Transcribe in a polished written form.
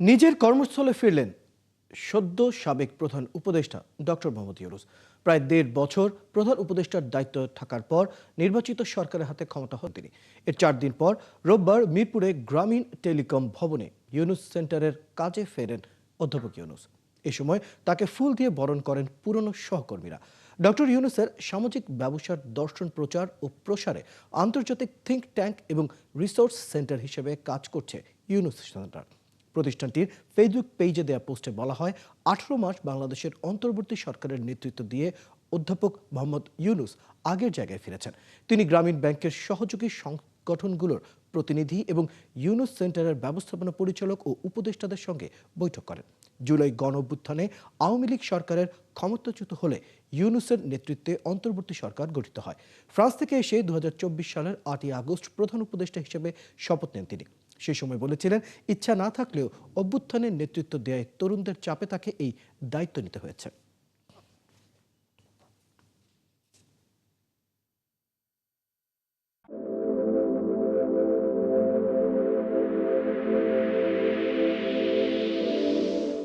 নিজের কর্মস্থলে ফিরলেন সদ্য সাবেক প্রধান উপদেষ্টা ডক্টর মোহাম্মদ ইউনূস। প্রায় ১.৫ বছর প্রধান উপদেষ্টার দায়িত্ব থাকার পর নির্বাচিত সরকারের হাতে ক্ষমতা হন তিনি। এর ৪ দিন পর রোববার মিরপুরে গ্রামীণ টেলিকম ভবনে ইউনূস সেন্টারের কাজে ফেরেন অধ্যাপক ইউনূস। এ সময় তাকে ফুল দিয়ে বরণ করেন পুরনো সহকর্মীরা। ডক্টর ইউনূসের সামাজিক ব্যবসার দর্শন প্রচার ও প্রসারে আন্তর্জাতিক থিঙ্ক ট্যাঙ্ক এবং রিসোর্স সেন্টার হিসেবে কাজ করছে ইউনূস সেন্টার। প্রতিষ্ঠানটির ফেসবুক পেজে দেওয়া পোস্টে বলা হয়, ১৮ মাস বাংলাদেশের অন্তর্বর্তী সরকারের নেতৃত্ব দিয়ে অধ্যাপক মোহাম্মদ ইউনূস আগের জায়গায় ফিরেছেন। তিনি গ্রামীণ ব্যাংকের সহযোগী সংগঠনগুলোর প্রতিনিধি এবং ইউনূস সেন্টারের ব্যবস্থাপনা পরিচালক ও উপদেষ্টাদের সঙ্গে বৈঠক করেন। জুলাই গণঅভ্যুত্থানে আওয়ামী লীগ সরকারের ক্ষমতাচ্যুত হলে ইউনূসের নেতৃত্বে অন্তর্বর্তী সরকার গঠিত হয়। ফ্রান্স থেকে এসে ২০২৪ সালের ৮ই আগস্ট প্রধান উপদেষ্টা হিসেবে শপথ নেন তিনি। সেই সময় বলেছিলেন, ইচ্ছা না থাকলেও অভ্যুত্থানের নেতৃত্ব দেয় তরুণদের চাপে তাকে এই দায়িত্ব নিতে হয়েছে।